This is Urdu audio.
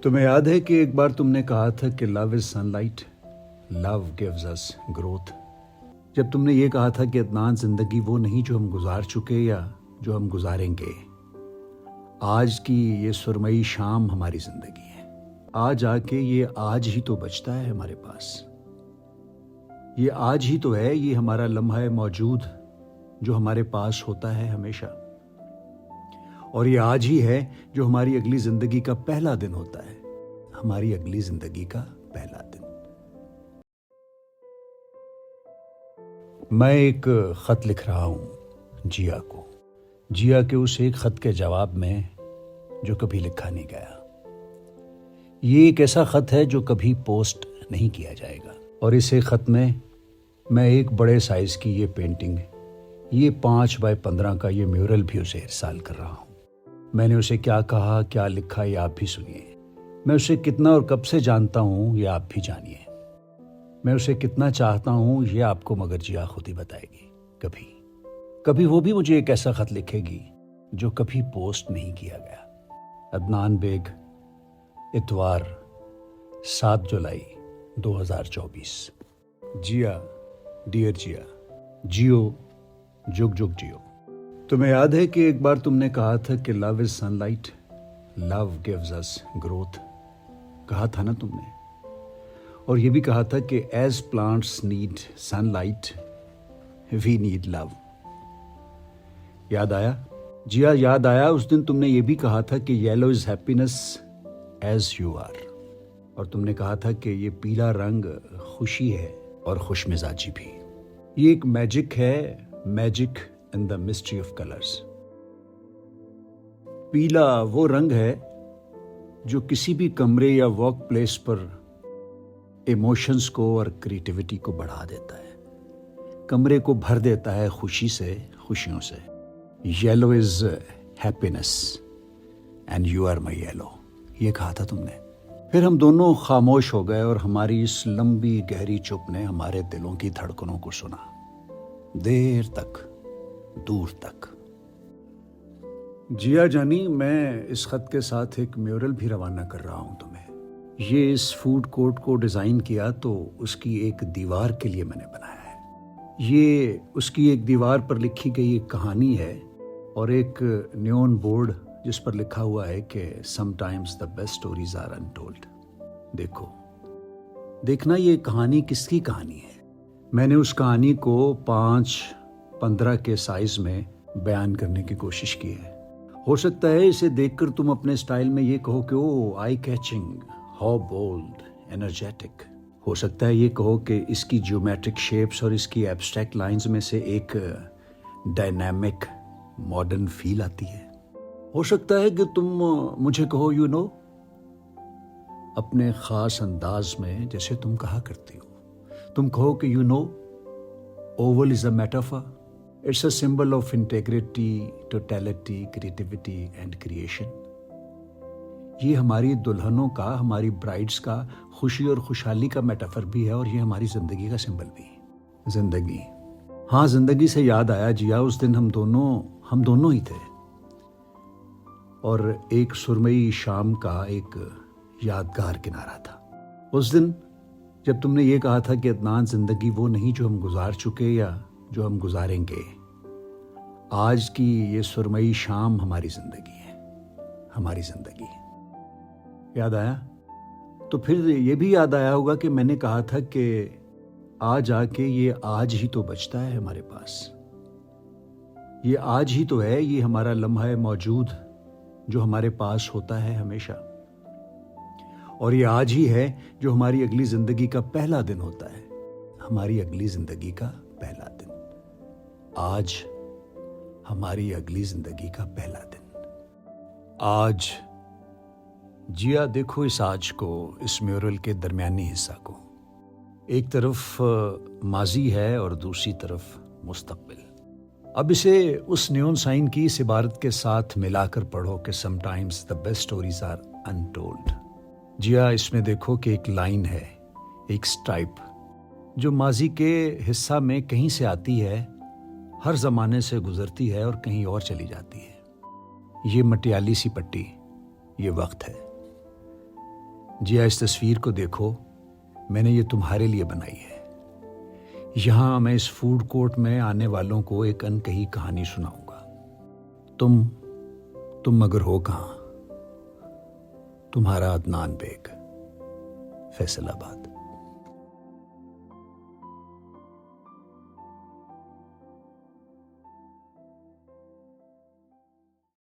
تمہیں یاد ہے کہ ایک بار تم نے کہا تھا کہ لو از سن لائٹ، لو گیوز اس گروتھ. جب تم نے یہ کہا تھا کہ عدنان زندگی وہ نہیں جو ہم گزار چکے یا جو ہم گزاریں گے. آج کی یہ سرمئی شام ہماری زندگی ہے. آج آ کے یہ آج ہی تو بچتا ہے ہمارے پاس. یہ آج ہی تو ہے، یہ ہمارا لمحہ موجود جو ہمارے پاس ہوتا ہے ہمیشہ. اور یہ آج ہی ہے جو ہماری اگلی زندگی کا پہلا دن ہوتا ہے. ہماری اگلی زندگی کا پہلا دن. میں ایک خط لکھ رہا ہوں جیا کو، جیا کے اس ایک خط کے جواب میں جو کبھی لکھا نہیں گیا. یہ ایک ایسا خط ہے جو کبھی پوسٹ نہیں کیا جائے گا. اور اس ایک خط میں ایک بڑے سائز کی یہ پینٹنگ، یہ 5x15 کا یہ میورل بھی اسے ارسال کر رہا ہوں. میں نے اسے کیا کہا، کیا لکھا، یہ آپ بھی سنیے. میں اسے کتنا اور کب سے جانتا ہوں یہ آپ بھی جانیے. میں اسے کتنا چاہتا ہوں یہ آپ کو مگر جیا خود ہی بتائے گی. کبھی وہ بھی مجھے ایک ایسا خط لکھے گی جو کبھی پوسٹ نہیں کیا گیا. عدنان بیگ، اتوار 7 جولائی 2024. جیا، ڈیئر جیا، جیو جگ جگ جیو. تمہیں یاد ہے کہ ایک بار تم نے کہا تھا کہ لو از سن لائٹ، لو گیوز اس گروتھ. کہا تھا نا تم نے. اور یہ بھی کہا تھا کہ as plants need sunlight we need love. یاد آیا جیا؟ یاد آیا اس دن تم نے یہ بھی کہا تھا کہ yellow is happiness as you are. اور تم نے کہا تھا کہ یہ پیلا رنگ خوشی ہے اور خوش مزاجی بھی. یہ ایک میجک ہے، magic in the mystery of colours. پیلا وہ رنگ ہے جو کسی بھی کمرے یا ورک پلیس پر ایموشنز کو اور کریٹیوٹی کو بڑھا دیتا ہے، کمرے کو بھر دیتا ہے خوشی سے، خوشیوں سے. Yellow is happiness and you are my yellow, یہ کہا تھا تم نے. پھر ہم دونوں خاموش ہو گئے اور ہماری اس لمبی گہری چپ نے ہمارے دلوں کی دھڑکنوں کو سنا، دیر تک، دور تک. جیا جانی، میں اس خط کے ساتھ ایک میورل بھی روانہ کر رہا ہوں تمہیں. یہ اس فوڈ کورٹ کو ڈیزائن کیا تو اس کی ایک دیوار کے لیے میں نے بنایا ہے. یہ اس کی ایک دیوار پر لکھی گئی ایک کہانی ہے اور ایک نیون بورڈ جس پر لکھا ہوا ہے کہ sometimes the best stories are untold. دیکھنا یہ کہانی کس کی کہانی ہے. میں نے اس کہانی کو 5x15 کے سائز میں بیان کرنے کی کوشش کی ہے. ہو سکتا ہے اسے دیکھ کر تم اپنے سٹائل میں یہ کہو کہ او آئی کیچنگ، ہاؤ بولڈ، انرجیٹک. ہو سکتا ہے یہ کہو کہ اس کی جیومیٹرک شیپس اور اس کی ایبسٹریکٹ لائنز میں سے ایک ڈائنامک ماڈرن فیل آتی ہے. ہو سکتا ہے کہ تم مجھے کہو یو نو، اپنے خاص انداز میں جیسے تم کہا کرتی ہو. تم کہو کہ you know oval is a metaphor, it's a symbol of integrity, totality, creativity and creation. یہ ہماری دلہنوں کا، ہماری برائڈز کا خوشی اور خوشحالی کا میٹافر بھی ہے اور یہ ہماری زندگی کا سمبل بھی. زندگی، ہاں زندگی سے یاد آیا جیا، اس دن ہم دونوں ہی تھے. اور ایک سرمئی شام کا ایک یادگار کنارہ تھا. اس دن جب تم نے یہ کہا تھا کہ عدنان زندگی وہ نہیں جو ہم گزار چکے یا جو ہم گزاریں گے. آج کی یہ سرمئی شام ہماری زندگی ہے، ہماری زندگی. یاد آیا؟ تو پھر یہ بھی یاد آیا ہوگا کہ میں نے کہا تھا کہ آج آ کے یہ آج ہی تو بچتا ہے ہمارے پاس. یہ آج ہی تو ہے، یہ ہمارا لمحہ موجود جو ہمارے پاس ہوتا ہے ہمیشہ. اور یہ آج ہی ہے جو ہماری اگلی زندگی کا پہلا دن ہوتا ہے. ہماری اگلی زندگی کا پہلا دن. آج ہماری اگلی زندگی کا پہلا دن. آج. جیا دیکھو اس آج کو، اس میورل کے درمیانی حصہ کو. ایک طرف ماضی ہے اور دوسری طرف مستقبل. اب اسے اس نیون سائن کی اس عبارت کے ساتھ ملا کر پڑھو کہ sometimes the best stories are untold. Jiya اس میں دیکھو کہ ایک لائن ہے، ایک سٹائپ جو ماضی کے حصہ میں کہیں سے آتی ہے، ہر زمانے سے گزرتی ہے اور کہیں اور چلی جاتی ہے. یہ مٹیالی سی پٹی، یہ وقت ہے. جی اس تصویر کو دیکھو، میں نے یہ تمہارے لیے بنائی ہے۔ یہاں میں اس فوڈ کورٹ میں آنے والوں کو ایک انکہی کہانی سناؤں گا۔ تم مگر ہو کہاں؟ تمہارا عدنان بیگ، فیصل آباد۔